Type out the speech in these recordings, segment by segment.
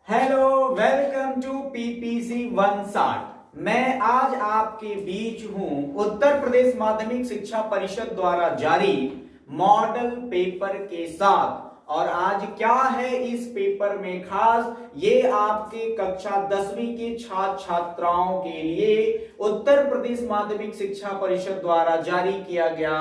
Hello, welcome to PPC 160। मैं आज आपके बीच हूं उत्तर प्रदेश माध्यमिक शिक्षा परिषद द्वारा जारी मॉडल पेपर के साथ। और आज क्या है इस पेपर में खास, ये आपके कक्षा 10वीं के छात्र छात्राओं के लिए उत्तर प्रदेश माध्यमिक शिक्षा परिषद द्वारा जारी किया गया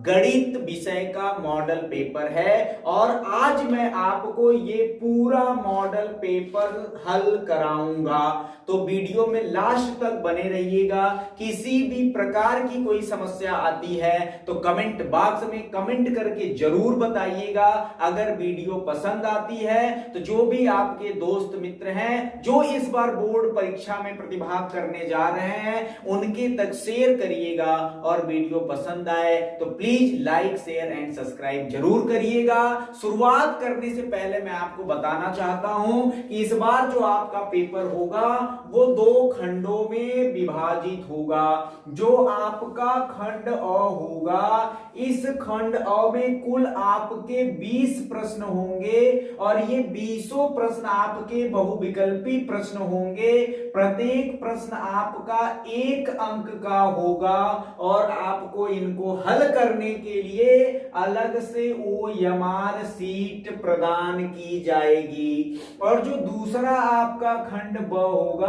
गणित विषय का मॉडल पेपर है। और आज मैं आपको ये पूरा मॉडल पेपर हल कराऊंगा, तो वीडियो में लास्ट तक बने रहिएगा। किसी भी प्रकार की कोई समस्या आती है तो कमेंट बॉक्स में कमेंट करके जरूर बताइएगा। अगर वीडियो पसंद आती है तो जो भी आपके दोस्त मित्र हैं जो इस बार बोर्ड परीक्षा में प्रतिभाग करने जा रहे हैं उनके तक शेयर करिएगा। और वीडियो पसंद आए तो please like share and subscribe जरूर करिएगा। शुरुआत करने से पहले मैं आपको बताना चाहता हूं कि इस बार जो आपका पेपर होगा वो 2 खंडों में विभाजित होगा। जो आपका खंड अ होगा, इस खंड अ में कुल आपके 20 प्रश्न होंगे और ये 20 प्रश्न आपके बहुविकल्पी प्रश्न होंगे। प्रत्येक प्रश्न आपका 1 अंक का होगा और आपको इनको हल करने के लिए अलग से ओएमआर सीट प्रदान की जाएगी। और जो दूसरा आपका खंड ब होगा,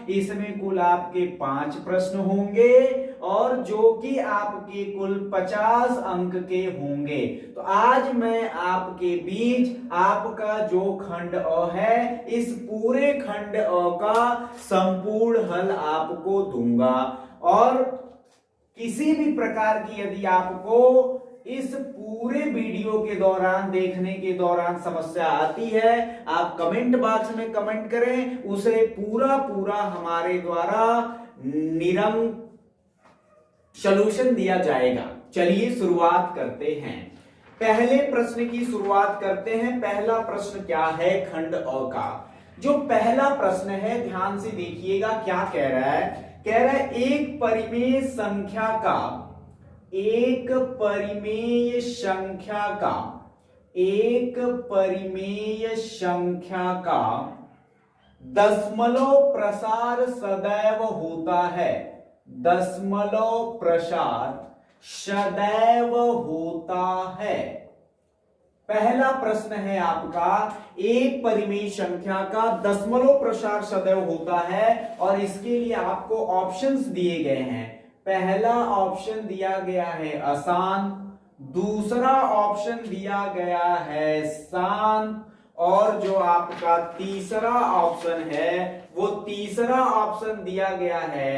इसमें कुल आपके 5 प्रश्न होंगे और जो कि आपके कुल 50 अंक के होंगे। तो आज मैं आपके बीच आपका जो खंड अ है, इस पूरे खंड अ का संपूर्ण हल आपको दूंगा। और किसी भी प्रकार की यदि आपको इस पूरे वीडियो के दौरान देखने के दौरान समस्या आती है, आप कमेंट बॉक्स में कमेंट करें, उसे पूरा हमारे द्वारा सॉल्यूशन दिया जाएगा। चलिए शुरुआत करते हैं। पहले प्रश्न की शुरुआत करते हैं। पहला प्रश्न क्या है खंड अ का? जो पहला प्रश्न है ध्यान से देखिएगा क्या कह रहा है। कह रहा है एक परिमेय संख्या का दशमलव प्रसार सदैव होता है। दशमलव प्रसार सदैव होता है। पहला प्रश्न है आपका, एक परिमेय संख्या का दशमलव प्रसार सदैव होता है और इसके लिए आपको ऑप्शंस दिए गए हैं। पहला ऑप्शन दिया गया है आसान, दूसरा ऑप्शन दिया गया है शांत, और जो आपका तीसरा ऑप्शन है वो तीसरा ऑप्शन दिया गया है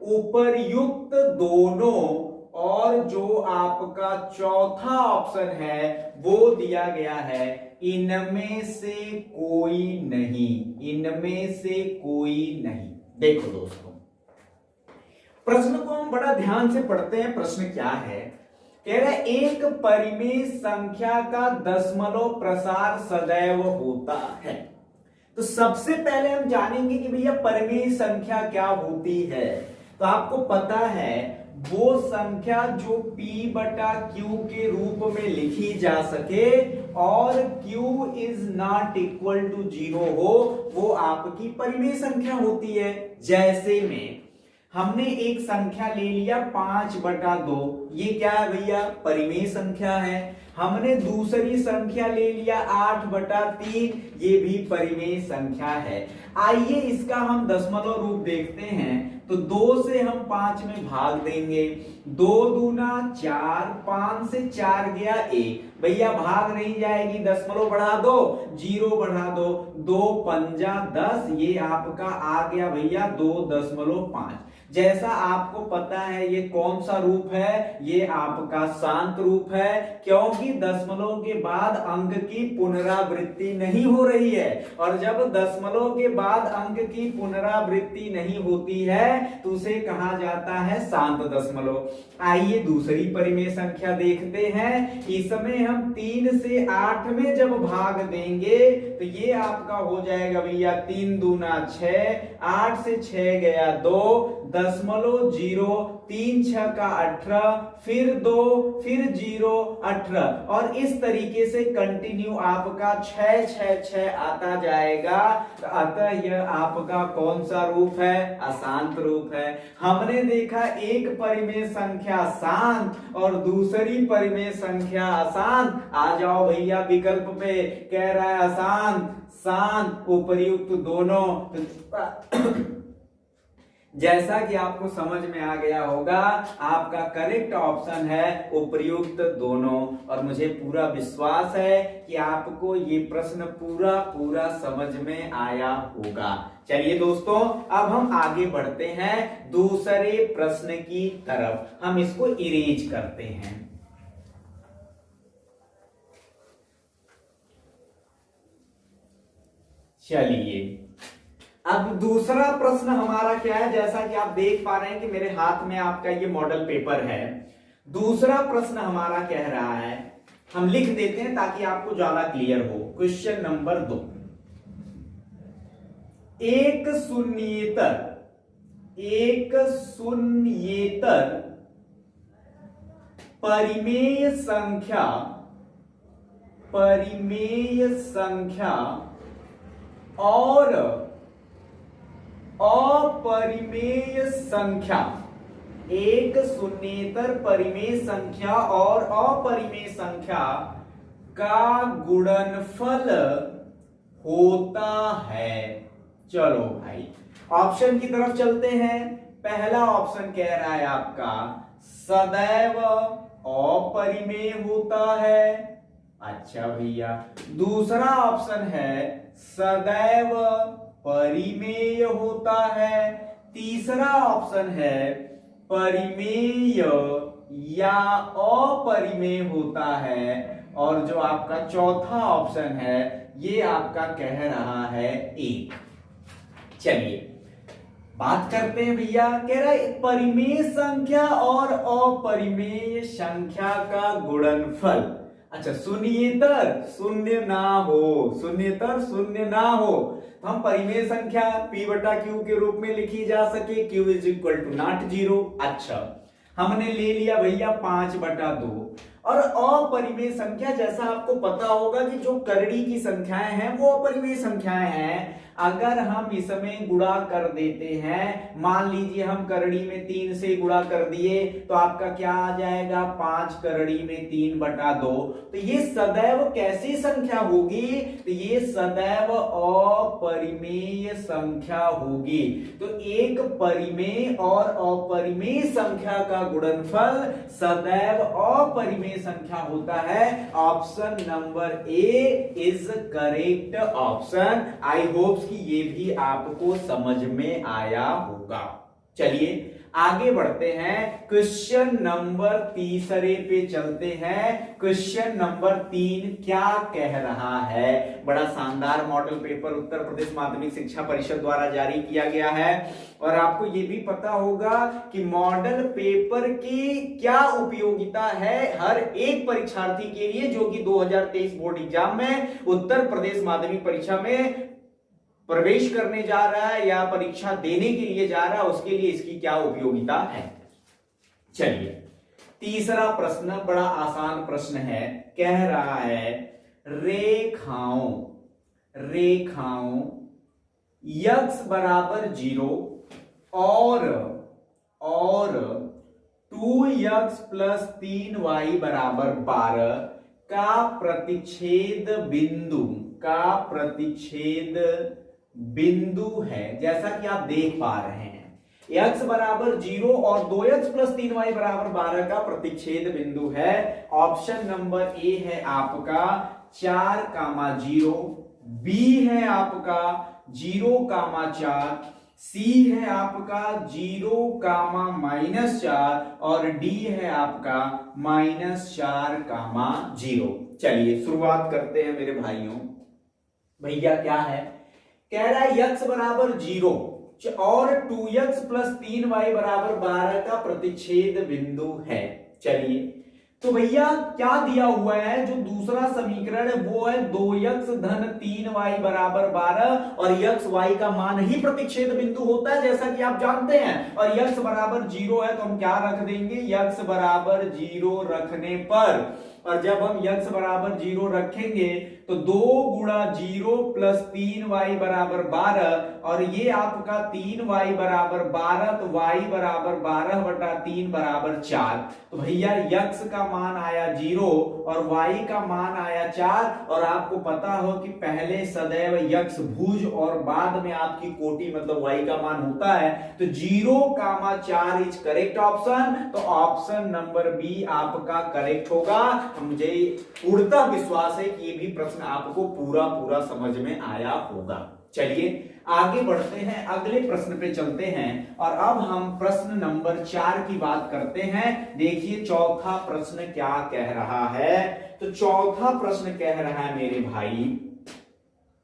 उपर्युक्त दोनों, और जो आपका चौथा ऑप्शन है वो दिया गया है इनमें से कोई नहीं। इनमें से कोई नहीं। देखो दोस्तों, प्रश्न को हम बड़ा ध्यान से पढ़ते हैं। प्रश्न क्या है? कह रहा है एक परिमेय संख्या का दशमलव प्रसार सदैव होता है। तो सबसे पहले हम जानेंगे कि भैया परिमेय संख्या क्या होती है। तो आपको पता है वो संख्या जो P बटा Q के रूप में लिखी जा सके और Q is not equal to 0 हो, वो आपकी परिमेय संख्या होती है। जैसे में हमने एक संख्या ले लिया 5 बटा 2, ये क्या है भैया? परिमेय संख्या है। हमने दूसरी संख्या ले लिया 8 बटा 3, ये भी परिमेय संख्या है। आइए इसका हम दशमलव रूप देखते हैं। तो 2 से हम 5 में भाग देंगे। 2 दूना 4, 5 से 4 गया 1, भैया भाग नहीं जाएगी, दशमलव बढ़ा दो, 0 बढ़ा दो, 2 पंजा 10, ये आपका आ गया भैया 2.5। जैसा आपको पता है ये कौन सा रूप है? ये आपका शांत रूप है, क्योंकि दशमलव के बाद अंक की पुनरावृत्ति नहीं हो रही है। और जब दशमलव के बाद अंक की पुनरावृत्ति नहीं होती है तो उसे कहा जाता है शांत दशमलव। आइए दूसरी परिमेय संख्या देखते हैं। इसमें हम 3 से 8 में जब भाग देंगे तो ये आपका हो जाएगा भैया 3 दूना 6, 8 से 6 गया 2, दशमलव 0, 3 6 का 18, फिर 2, फिर 0, 18 और इस तरीके से कंटिन्यू आपका 6 6 6 आता जाएगा। तो अतः यह आपका कौन सा रूप है? अशांत रूप है। हमने देखा एक परिमेय संख्या शांत और दूसरी परिमेय संख्या अशांत। आ जाओ भैया विकल्प पे, कह रहा है अशांत शांत उपर्युक्त दोनों। जैसा कि आपको समझ में आ गया होगा, आपका करेक्ट ऑप्शन है उपर्युक्त दोनों। और मुझे पूरा विश्वास है कि आपको ये प्रश्न पूरा पूरा समझ में आया होगा। चलिए दोस्तों, अब हम आगे बढ़ते हैं दूसरे प्रश्न की तरफ। हम इसको इरेज करते हैं। चलिए, अब दूसरा प्रश्न हमारा क्या है? जैसा कि आप देख पा रहे हैं कि मेरे हाथ में आपका ये मॉडल पेपर है। दूसरा प्रश्न हमारा कह रहा है, हम लिख देते हैं ताकि आपको ज्यादा क्लियर हो। क्वेश्चन नंबर 2, एक शून्येतर परिमेय संख्या और अपरिमेय संख्या, एक शून्येतर परिमेय संख्या और अपरिमेय संख्या का गुणनफल होता है। चलो भाई ऑप्शन की तरफ चलते हैं। पहला ऑप्शन कह रहा है आपका सदैव अपरिमेय होता है। अच्छा भैया, दूसरा ऑप्शन है सदैव परिमेय होता है। तीसरा ऑप्शन है परिमेय या अपरिमेय होता है। और जो आपका चौथा ऑप्शन है ये आपका कह रहा है एक। चलिए बात करते हैं भैया। कह रहा है परिमेय संख्या और अपरिमेय संख्या का गुणनफल। अच्छा, शून्येतर शून्य ना हो, शून्येतर शून्य ना हो तो हम परिमेय संख्या p बटा q के रूप में लिखी जा सके, q is equal to not 0। अच्छा, हमने ले लिया भैया 5 बटा 2। और अपरिमेय संख्या, जैसा आपको पता होगा कि जो करड़ी की संख्याएं हैं वो अपरिमेय संख्याएं हैं। अगर हम इसमें गुणा कर देते हैं, मान लीजिए हम करड़ी में 3 से गुणा कर दिए तो आपका क्या आ जाएगा? 5 करड़ी में 3 बटा 2। तो ये सदैव कैसी संख्या होगी? तो ये सदैव अपरिमेय संख्या होगी। तो एक परिमेय और अपरिमेय संख्या का गुणनफल सदैव अपरिमेय संख्या होता है। Option number A is correct option. I hope कि ये भी आपको समझ में आया होगा। चलिए आगे बढ़ते हैं, क्वेश्चन नंबर तीसरे पे चलते हैं। क्वेश्चन नंबर 3 क्या कह रहा है? बड़ा शानदार मॉडल पेपर उत्तर प्रदेश माध्यमिक शिक्षा परिषद द्वारा जारी किया गया है। और आपको ये भी पता होगा कि मॉडल पेपर की क्या उपयोगिता है हर एक परीक्षार्थी के लिए जो कि 2023 बोर्ड एग्जाम में उत्तर प्रदेश माध्यमिक परीक्षा में प्रवेश करने जा रहा है या परीक्षा देने के लिए जा रहा है, उसके लिए इसकी क्या उपयोगिता है। चलिए तीसरा प्रश्न बड़ा आसान प्रश्न है। कह रहा है रेखाओं x बराबर 0 और 2x प्लस 3y बराबर 12 का प्रतिच्छेद बिंदु है। जैसा कि आप देख पा रहे हैं x बराबर 0 और 2x प्लस 3y बराबर 12 का प्रतिच्छेद बिंदु है। ऑप्शन नंबर ए है आपका 4,0, बी है आपका 0,4, सी है आपका 0,-4 और डी है आपका -4,0। चलिए शुरुआत करते हैं मेरे भाइयों। भैया क्या है? कह रहा है x बराबर 0। और 2x प्लस 3y बराबर 12 का प्रतिच्छेद बिंदु है। चलिए, तो भैया क्या दिया हुआ है, जो दूसरा समीकरण है वो है 2x धन 3y बराबर 12 और x y का मान ही प्रतिच्छेद बिंदु होता है जैसा कि आप जानते हैं, और x बराबर 0 है तो हम क्या रख देंगे, x बराबर 0 रखने पर, और जब हम x बराबर 0 रखेंगे तो 2 गुणा 0 प्लस 3y बराबर 12, और ये आपका 3y बराबर 12, तो y बराबर 12 बटा 3 बराबर 4। तो भैया x का मान आया 0 और y का मान आया 4, और आपको पता हो कि पहले सदैव x भुज और बाद में आपकी कोटि मतलब y का मान होता है, तो 0,4 इज करेक्ट ऑप्शन। तो ऑप्शन नंबर बी आपका करेक्ट होगा। मुझे पूर्णतः विश्वास है कि ये भी प्रश्न आपको पूरा समझ में आया होगा। चलिए आगे बढ़ते हैं, अगले प्रश्न पे चलते हैं, और अब हम प्रश्न नंबर 4 की बात करते हैं। देखिए चौथा प्रश्न क्या कह रहा है, तो चौथा प्रश्न कह रहा है मेरे भाई,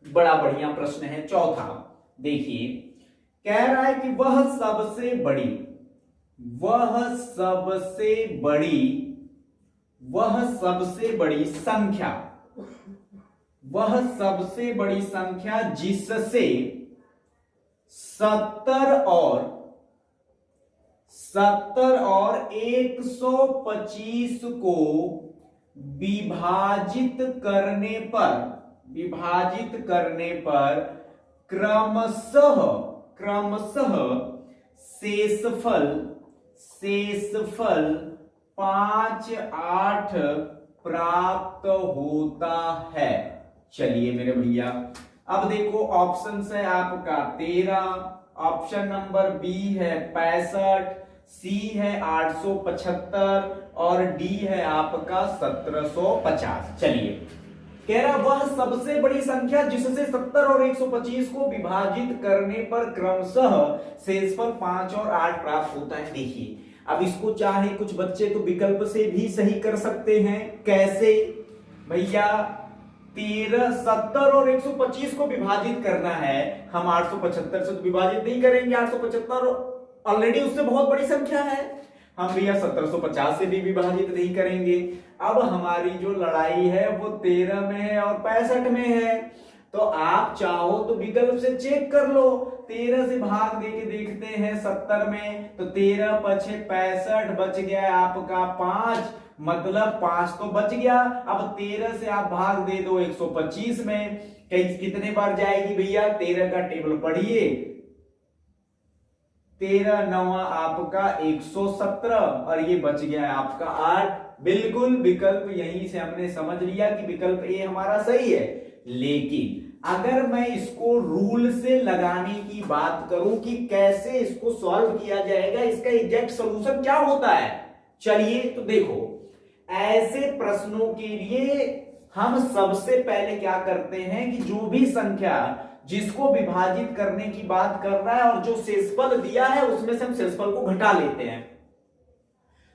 बड़ा बढ़िया प्रश्न है चौथा। देखिए कह रहा है कि वह सबसे बड़ी संख्या जिससे 70 और 125 को विभाजित करने पर क्रमशः शेषफल 5, 8 प्राप्त होता है। चलिए मेरे भैया, अब देखो ऑप्शन है आपका 13, ऑप्शन नंबर बी है 65, सी है 875 और डी है आपका 1750। चलिए कह रहा वह सबसे बड़ी संख्या जिससे 70 और 125 को विभाजित करने पर क्रमशः शेषफल 5 और 8 प्राप्त होता है। देखिए अब इसको चाहे कुछ बच्चे तो विकल्प से भी सही कर सकते हैं। कैसे भैया, 13, 70 और 125 को विभाजित करना है, हम 875 से तो विभाजित नहीं करेंगे, 875 ऑलरेडी उससे बहुत बड़ी संख्या है, हम भैया 1750 से भी विभाजित नहीं करेंगे। अब हमारी जो लड़ाई है वो 13 में है और 65 में है, तो आप चाहो तो विकल्प से चेक कर लो। 13 से भाग देके देखते हैं 70 में, तो 13 पछे 65 बच गया आपका 5, मतलब 5 तो बच गया। अब 13 से आप भाग दे दो 125 में, कितने बार जाएगी भैया, 13 का टेबल पढ़िए, 13 9 आपका 117 और ये बच गया आपका 8। बिल्कुल विकल्प यहीं से हमने समझ लिया कि विकल्प ए हमारा सही है। लेकिन अगर मैं इसको रूल से लगाने की बात करूं कि कैसे इसको सॉल्व किया जाएगा, इसका एग्जैक्ट सॉल्यूशन क्या होता है, चलिए तो देखो, ऐसे प्रश्नों के लिए हम सबसे पहले क्या करते हैं कि जो भी संख्या जिसको विभाजित करने की बात कर रहा है और जो शेषफल दिया है उसमें से हम शेषफल को घटा लेते हैं।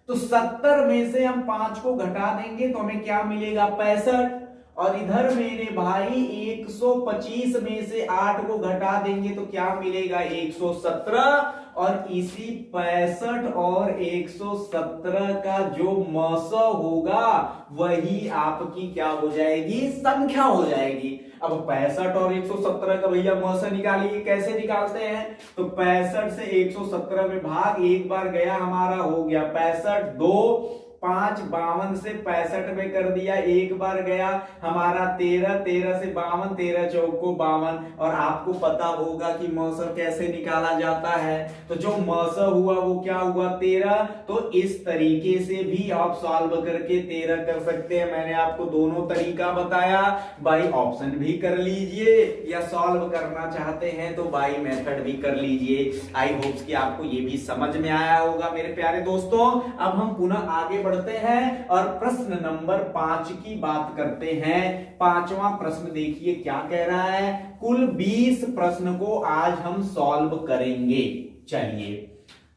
तो 70 में से हम 5 को घटा देंगे तो हमें क्या मिलेगा, 65, और इधर मेरे भाई 125 में से 8 को घटा देंगे तो क्या मिलेगा, 117, और इसी 65 और 117 का जो मौसा होगा वही आपकी क्या हो जाएगी, संख्या हो जाएगी। अब 65 और 117 का भैया मौसा निकालिए, कैसे निकालते हैं, तो 65 से 117 में भाग, एक बार गया हमारा, हो गया 65, 2 5 52 से 65 में कर दिया, एक बार गया हमारा 13, 13 से 52, 13 चौको 52, और आपको पता होगा कि मौसम कैसे निकाला जाता है, तो जो मौसम हुआ वो क्या हुआ, 13। तो इस तरीके से भी आप सॉल्व करके 13 कर सकते हैं। मैंने आपको दोनों तरीका बताया, बाई ऑप्शन भी कर लीजिए या सॉल्व करना चाहते हैं तो बाई मेथड भी कर लीजिए। आई होप्स कि आपको ये भी समझ में आया होगा मेरे प्यारे दोस्तों। अब हम पुनः आगे बढ़ते हैं और प्रश्न नंबर 5 की बात करते हैं। 5वां प्रश्न देखिए क्या कह रहा है, कुल 20 प्रश्न को आज हम सॉल्व करेंगे। चलिए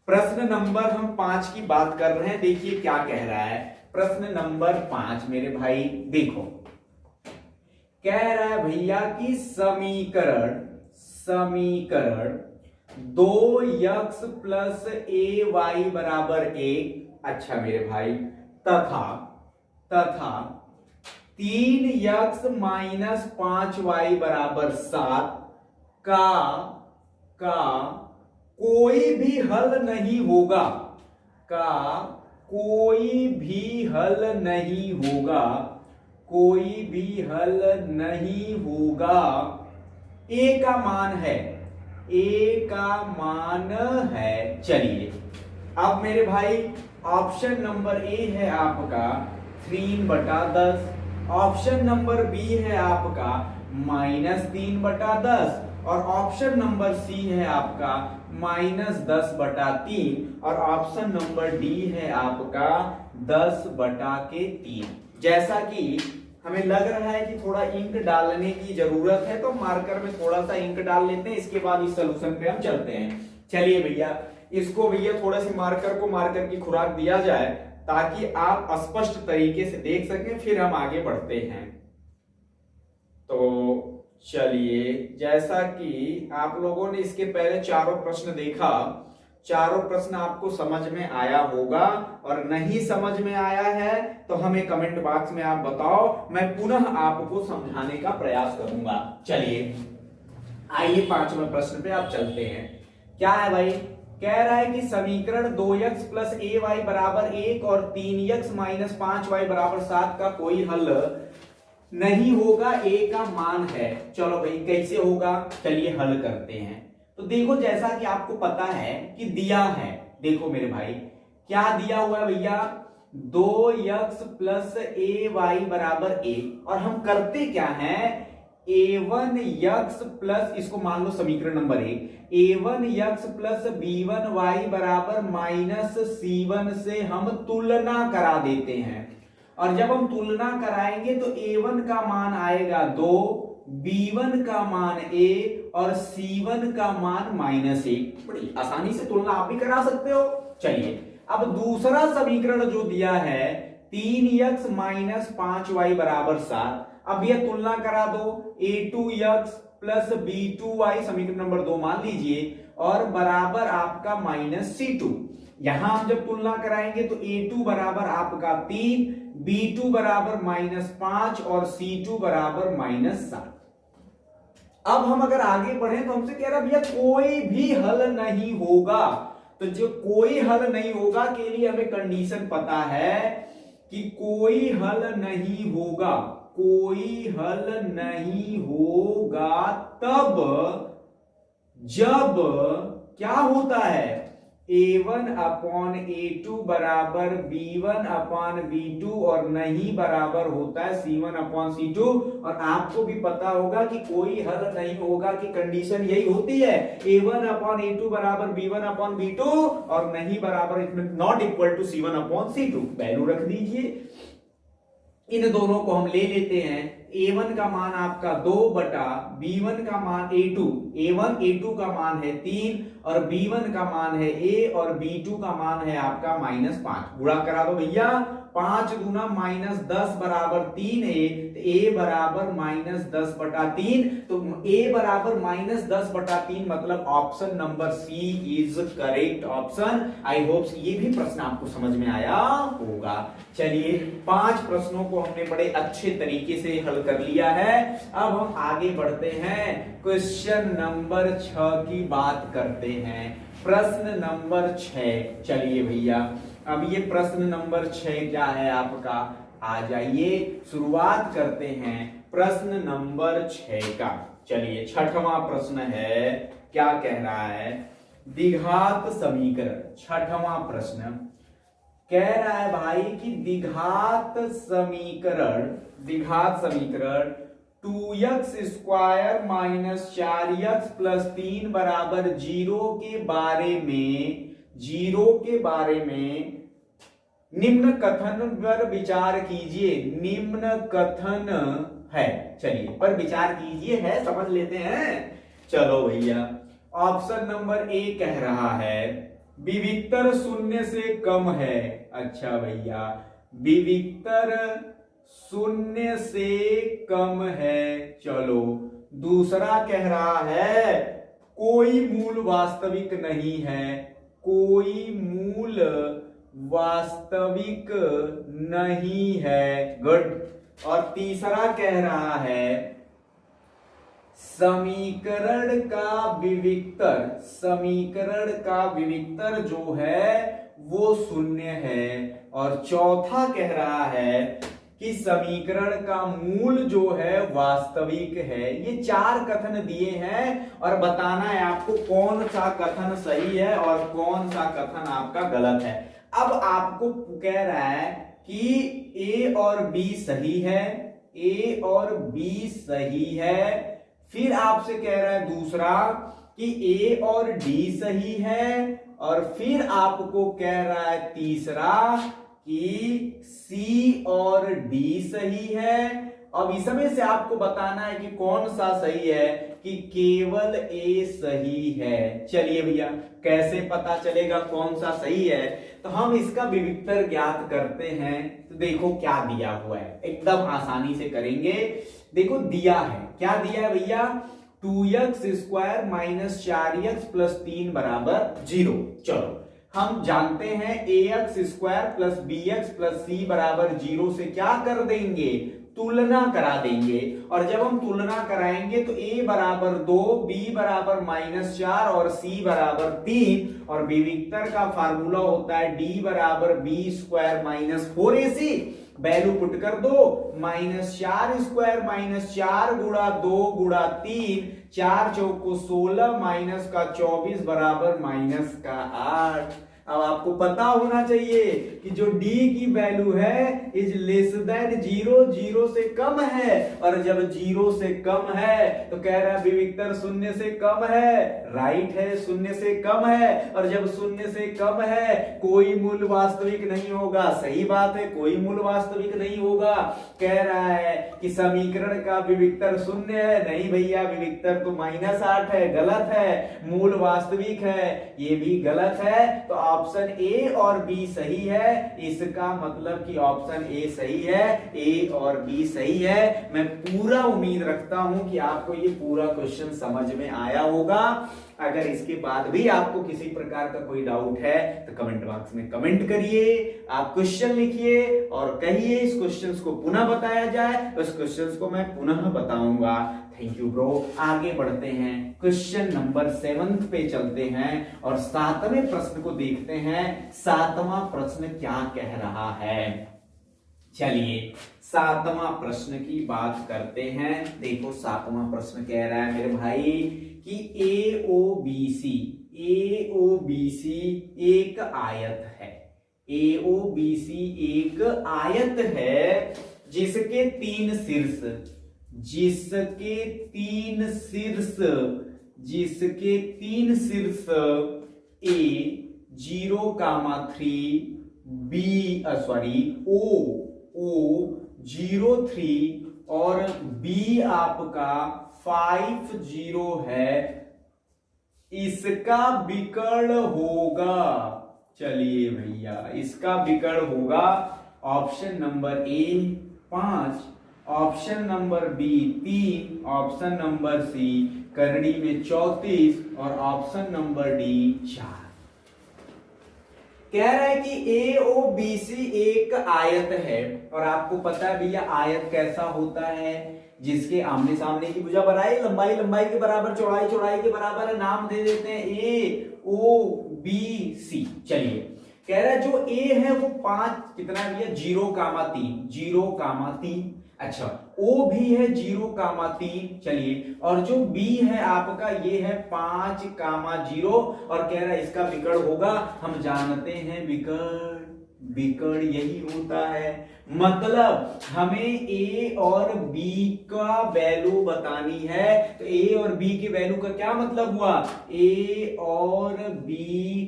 प्रश्न नंबर हम 5 की बात कर रहे हैं, देखिए क्या कह रहा है। प्रश्न नंबर 5 मेरे भाई देखो, कह रहा है भैया कि समीकरण 2x प्लस ए वाई बराबर 1। अच्छा मेरे भाई, तथा 3x माइनस 5y बराबर 7 का कोई भी हल नहीं होगा, का कोई भी हल नहीं होगा, कोई भी हल नहीं होगा। ए का मान है, ए का मान है। चलिए अब मेरे भाई ऑप्शन नंबर ए है आपका 3/10, ऑप्शन नंबर बी है आपका -3/10 और ऑप्शन नंबर सी है आपका -10/3 और ऑप्शन नंबर डी है आपका 10/3। जैसा कि हमें लग रहा है कि थोड़ा इंक डालने की जरूरत है, तो मार्कर में थोड़ा सा इंक डाल लेते हैं, इसके बाद इस सॉल्यूशन पे हम चलते हैं। चलिए भैया, इसको भैया थोड़ा सी मार्कर की खुराक दिया जाए ताकि आप स्पष्ट तरीके से देख सकें, फिर हम आगे बढ़ते हैं। तो चलिए, जैसा कि आप लोगों ने इसके पहले चारों प्रश्न देखा, चारों प्रश्न आपको समझ में आया होगा, और नहीं समझ में आया है तो हमें कमेंट बॉक्स में आप बताओ, मैं पुनः आपको समझाने का प्रयास करूंगा। चलिए आइए 5वें प्रश्न पे आप चलते हैं। क्या है भाई? कह रहा है कि समीकरण 2x प्लस ए वाई बराबर 1 और 3x माइनस 5y बराबर 7 का कोई हल नहीं होगा, ए का मान है। चलो भाई कैसे होगा, चलिए हल करते हैं। तो देखो, जैसा कि आपको पता है कि दिया है, देखो मेरे भाई क्या दिया हुआ है भैया, 2x प्लस ए वाई बराबर 1, और हम करते क्या हैं, a1x प्लस, इसको मान लो समीकरण नंबर 1, a1x प्लस b1y बराबर -c1 से हम तुलना करा देते हैं, और जब हम तुलना कराएंगे तो a1 का मान आएगा 2, b1 का मान a और c1 का मान -1। बड़ी आसानी से तुलना आप भी करा सकते हो। चलिए अब दूसरा समीकरण जो दिया है 3x माइनस 5y बराबर 7, अब यह तुलना करा दो, a2x प्लस b2y समीकरण नंबर 2 मान लीजिए, और बराबर आपका -c2। यहां हम जब तुलना कराएंगे तो a2 बराबर आपका 3, b2 बराबर -5 और c2 बराबर -7। अब हम अगर आगे बढ़े तो हमसे कह रहा भैया कोई भी हल नहीं होगा, तो जो कोई हल नहीं होगा के लिए हमें कंडीशन पता है कि कोई हल नहीं होगा, कोई हल नहीं होगा तब जब क्या होता है, a1 अपॉन a2 बराबर b1 अपॉन b2 और नहीं बराबर होता है c1 अपॉन c2। और आपको भी पता होगा कि कोई हल नहीं होगा की कंडीशन यही होती है, a1 अपॉन a2 बराबर b1 अपॉन b2 और नहीं बराबर not equal to c1 upon c2। Value रख दीजिए, इन दोनों को हम ले लेते हैं। a1 का मान आपका 2 बटा b1 का मान a2, a1 a2 का मान है 3 और b1 का मान है a और b2 का मान है आपका -5। गुणा करा दो भैया, 5 गुना -10 बराबर 3a, तो a बराबर -10/3, तो a बराबर -10/3 मतलब option number C is correct option. I hope ये भी प्रश्न आपको समझ में आया होगा। चलिए 5 प्रश्नों को हमने बड़े अच्छे तरीके से हल कर लिया है। अब हम आगे बढ़ते हैं, क्वेश्चन नंबर 6 की बात करते हैं। प्रश्न नंबर 6, चलिए भैया अब ये प्रश्न नंबर 6 क्या है आपका, आ जाइए शुरुआत करते हैं प्रश्न नंबर 6 का। चलिए 6वां प्रश्न है, क्या कह रहा है, द्विघात समीकरण। 6वां प्रश्न कह रहा है भाई कि द्विघात समीकरण 2x square minus 4x plus 3 बराबर 0 के बारे में निम्न कथन पर विचार कीजिए। निम्न कथन है, चलिए पर विचार कीजिए है, समझ लेते हैं। चलो भैया, ऑप्शन नंबर ए कह रहा है विविक्तर 0 से कम है। अच्छा भैया, विविक्तर 0 से कम है। चलो दूसरा कह रहा है कोई मूल वास्तविक नहीं है, कोई मूल वास्तविक नहीं है। गुड। और तीसरा कह रहा है समीकरण का विविक्तर, समीकरण का विविक्तर जो है वो शून्य है। और चौथा कह रहा है कि समीकरण का मूल जो है वास्तविक है। ये चार कथन दिए हैं और बताना है आपको कौन सा कथन सही है और कौन सा कथन आपका गलत है। अब आपको कह रहा है कि ए और बी सही है, ए और बी सही है। फिर आपसे कह रहा है दूसरा कि ए और डी सही है, और फिर आपको कह रहा है तीसरा कि सी और डी सही है। अब इसमें से आपको बताना है कि कौन सा सही है, कि केवल ए सही है। चलिए भैया, कैसे पता चलेगा कौन सा सही है? तो हम इसका विविक्तर ज्ञात करते हैं। तो देखो क्या दिया हुआ है, एकदम आसानी से करेंगे। देखो दिया है, क्या दिया है भैया, 2x² माइनस 4x प्लस 3 बराबर 0। चलो हम जानते हैं ax² plus bx plus c बराबर 0 से क्या कर देंगे, तुलना करा देंगे। और जब हम तुलना कराएंगे तो a बराबर 2, b बराबर -4 और c बराबर 3। और विविक्तर का फार्मूला होता है d बराबर b² minus 4ac। Value put कर दो, -4² -4 गुणा 2 गुणा 3, 4 चौको 16 माइनस का 24 बराबर -8। अब आपको पता होना चाहिए कि जो d की वैल्यू है इज लेस देन 0, 0 से कम है। और जब 0 से कम है तो कह रहा है विविक्तर शून्य से कम है। राइट है, शून्य से कम है। और जब शून्य से कम है कोई मूल वास्तविक नहीं होगा। सही बात है, कोई मूल वास्तविक नहीं होगा। कह रहा है कि समीकरण का विविक्तर शून्य है। नहीं भैया, विविक्तर तो -8 है, गलत है। मूल वास्तविक है, ये भी गलत है। तो ऑप्शन ए और बी सही है। इसका मतलब कि ऑप्शन ए सही है, ए और बी सही है। मैं पूरा उम्मीद रखता हूं कि आपको ये पूरा क्वेश्चन समझ में आया होगा। अगर इसके बाद भी आपको किसी प्रकार का कोई डाउट है तो कमेंट बॉक्स में कमेंट करिए, आप क्वेश्चन लिखिए और कहिए इस क्वेश्चन को पुनः बताया जाए। उस क्वेश्चन को मैं पुनः बताऊंगा। Thank you bro. आगे बढ़ते हैं, क्वेश्चन नंबर 7 पे चलते हैं और 7वें प्रश्न को देखते हैं। 7वां प्रश्न क्या कह रहा है, चलिए 7वां प्रश्न की बात करते हैं। देखो 7वां प्रश्न कह रहा है मेरे भाई कि AOBC एक आयत है। AOBC एक आयत है जिसके तीन शीर्ष A 0,3 O 0,3 और B आपका 50 है। इसका विकर्ण होगा, चलिए भैया इसका विकर्ण होगा option number A 5, option number B 3, option number C करड़ी में 34 और ऑप्शन नंबर डी 4। कह रहा है कि AOBC एक आयत है। और आपको पता है भैया आयत कैसा होता है, जिसके आमने सामने की भुजा बनाई, लंबाई लंबाई के बराबर, चौड़ाई चौड़ाई के बराबर, नाम दे देते हैं AOBC। चलिए कह रहा है जो A है वो 5 कितना है भैया 0,3। अच्छा O भी है 0,3। चलिए और जो B है आपका ये है 5,0 और कह रहा है इसका विकर्ण होगा। हम जानते हैं विकर्ण यही होता है। मतलब हमें A और B का वैल्यू बतानी है। तो A और B के वैल्यू का क्या मतलब हुआ, A और B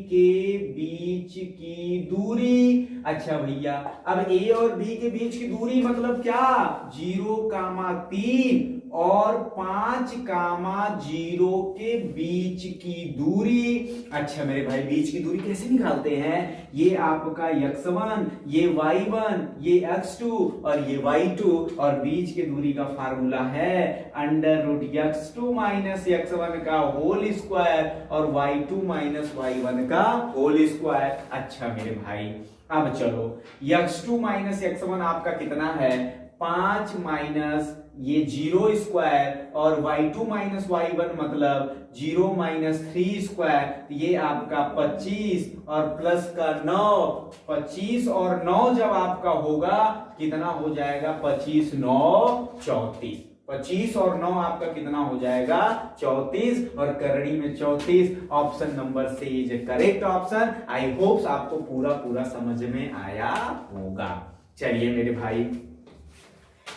के बीच की दूरी। अच्छा भैया अब A और B के बीच की दूरी मतलब क्या, 0,3 और 5,0 के बीच की दूरी। अच्छा मेरे भाई बीच की दूरी कैसे निकालते हैं? ये आपका x1, ये y1, ये x2 और ये y2 और बीच की दूरी का फार्मूला है √x2 माइनस x1 का होल स्क्वायर और y2 माइनस y1 का होल स्क्वायर। अच्छा मेरे भाई अब चलो x2 माइनस x1 आपका कितना है? 5 माइनस ये 0 स्क्वायर और y2 माइनस y1 मतलब 0 माइनस 3 स्क्वायर, तो ये आपका 25 और प्लस का 9, 25 और 9 जब आपका होगा कितना हो जाएगा? 25 9 34। 25 और 9 आपका कितना हो जाएगा? 34 और करड़ी में 34। ऑप्शन नंबर से is correct option. I hopes आपको पूरा समझ में आया होगा। चलिए मेरे भाई,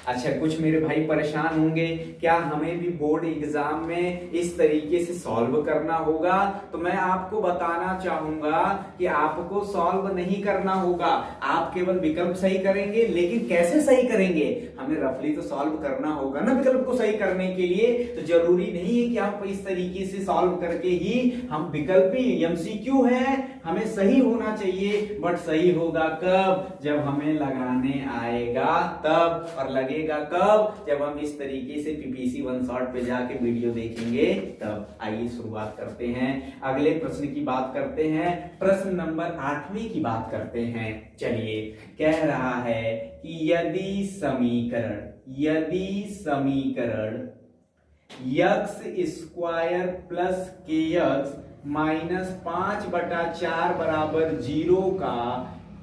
अच्छा कुछ मेरे भाई परेशान होंगे क्या हमें भी बोर्ड एग्जाम में इस तरीके से सॉल्व करना होगा? तो मैं आपको बताना चाहूंगा कि आपको सॉल्व नहीं करना होगा, आप केवल विकल्प सही करेंगे। लेकिन कैसे सही करेंगे? हमें रफली तो सॉल्व करना होगा ना विकल्प को सही करने के लिए। तो जरूरी नहीं है कि आप इस तरीके से सॉल्व करके ही हम विकल्प ही एमसीक्यू है, हमें सही होना चाहिए। बट सही होगा कब? जब हमें लगाने आएगा तब। और लगेगा कब? जब हम इस तरीके से पीपीसी वन शॉट पे जाके वीडियो देखेंगे तब। आइए शुरुआत करते हैं, अगले प्रश्न की बात करते हैं। प्रश्न नंबर 8वें की बात करते हैं। चलिए कह रहा है कि यदि समीकरण x square plus kx minus 5/4 बराबर 0 का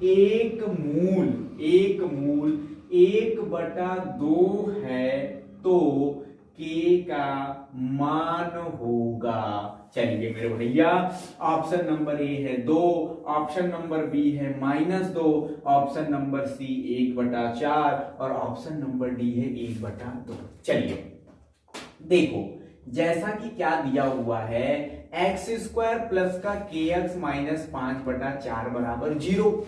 एक मूल 1/2 है तो k का मान होगा। चलिए मेरे भैया, ऑप्शन नंबर ए है 2, ऑप्शन नंबर बी है -2, ऑप्शन नंबर सी 1/4 और ऑप्शन नंबर डी है 1/2। चलिए देखो जैसा कि क्या दिया हुआ है, एक्स स्क्वायर प्लस का kx माइनस 5/4 बराबर 0।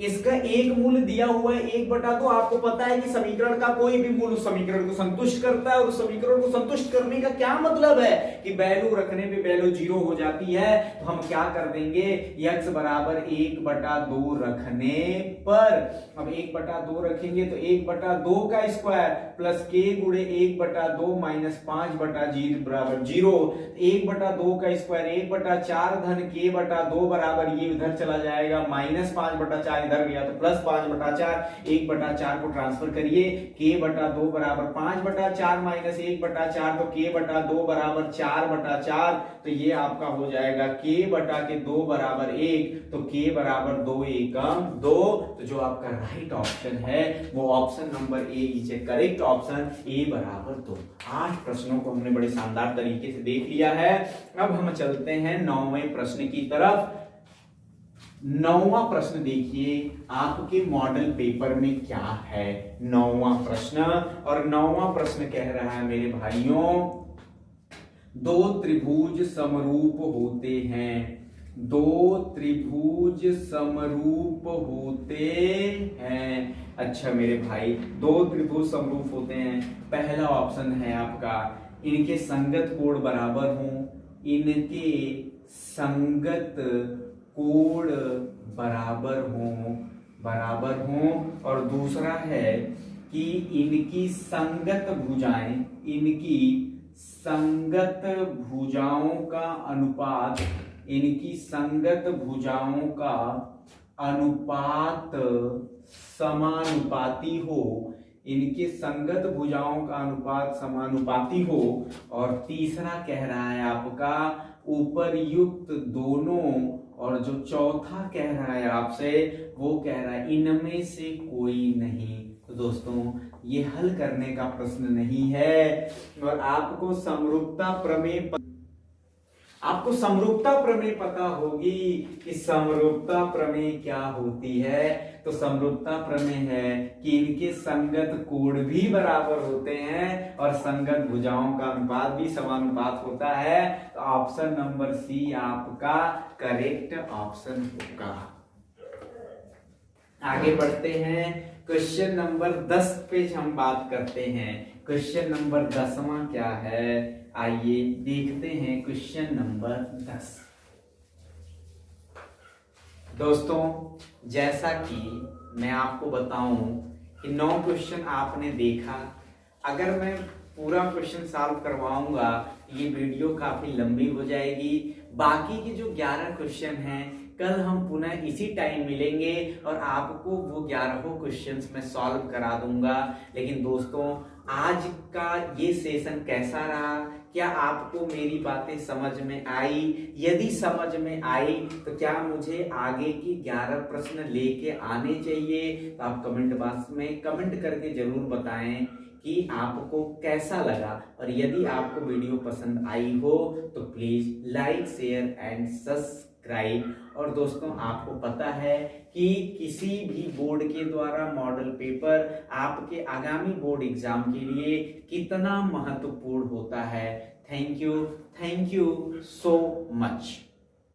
इसका एक मूल दिया हुआ है 1/2। आपको पता है कि समीकरण का कोई भी मूल उस समीकरण को संतुष्ट करता है। और उस समीकरण को संतुष्ट करने का क्या मतलब है कि वैल्यू रखने पे वैल्यू 0 हो जाती है। तो हम क्या कर देंगे, x बराबर 1/2 रखने पर, अब 1/2 रखेंगे तो 1/2 का स्क्वायर प्लस k गुणे 1/2 माइनस 5/0 बराबर 0। 1/2 का स्क्वायर 1/4 धन k/2 बराबर ये उधर चला जाएगा माइनस 5/4 इधर गया तो प्लस 5/4। 1/4 को ट्रांसफर करिए, k/2 बराबर 5/4 माइनस 1/4 तो k/2 बराबर 4/4। तो ये आपका हो जाएगा k/2 बराबर 1 तो k बराबर 2 एकम 2। तो जो आपका राइट ऑप्शन है वो option number A is a correct option, A बराबर 2। 8 प्रश्नों को हमने बड़े शानदार तरीके से देख लिया है। अब हम चलते हैं 9वें प्रश्न की तरफ। 9वां प्रश्न देखिए आपके मॉडल पेपर में क्या है। 9वां प्रश्न, और 9वां प्रश्न कह रहा है मेरे भाइयों, 2 त्रिभुज समरूप होते हैं। 2 त्रिभुज समरूप होते हैं। अच्छा मेरे भाई 2 त्रिभुज समरूप होते हैं। पहला ऑप्शन है आपका इनके संगत कोण बराबर हों, इनके संगत कोण बराबर हों। और दूसरा है कि इनकी संगत भुजाओं का अनुपात समानुपाती हो। इनके संगत भुजाओं का अनुपात समानुपाती हो। और तीसरा कह रहा है आपका उपर्युक्त दोनों। और जो चौथा कह रहा है आपसे वो कह रहा है इनमें से कोई नहीं। तो दोस्तों ये हल करने का प्रश्न नहीं है। और आपको समरूपता प्रमेय पता होगी कि समरूपता प्रमेय क्या होती है। तो समरूपता प्रमेय है कि इनके संगत कोण भी बराबर होते हैं और संगत भुजाओं का अनुपात भी समानुपात होता है। तो ऑप्शन नंबर सी आपका करेक्ट ऑप्शन होगा। आगे बढ़ते हैं, क्वेश्चन नंबर 10 पे हम बात करते हैं। क्वेश्चन नंबर 10वां क्या है, आइए देखते हैं क्वेश्चन नंबर 10। दोस्तों, जैसा कि मैं आपको बताऊं कि 9 क्वेश्चन आपने देखा। अगर मैं पूरा क्वेश्चन सॉल्व करवाऊंगा ये वीडियो काफी लंबी हो जाएगी। बाकी के जो 11 क्वेश्चन हैं कल हम पुनः इसी टाइम मिलेंगे और आपको वो 11 क्वेश्चंस मैं सॉल्व करा दूंगा। लेकिन दोस्तों, आज का ये सेशन कैसा रहा? क्या आपको मेरी बातें समझ में आई? यदि समझ में आई तो क्या मुझे आगे की 11 प्रश्न लेके आने चाहिए? तो आप कमेंट बॉक्स में कमेंट करके जरूर बताएं कि आपको कैसा लगा। और यदि आपको वीडियो पसंद आई हो तो please like, share and subscribe. और दोस्तों, आपको पता है कि किसी भी बोर्ड के द्वारा मॉडल पेपर आपके आगामी बोर्ड एग्जाम के लिए कितना महत्वपूर्ण होता है। Thank you so much.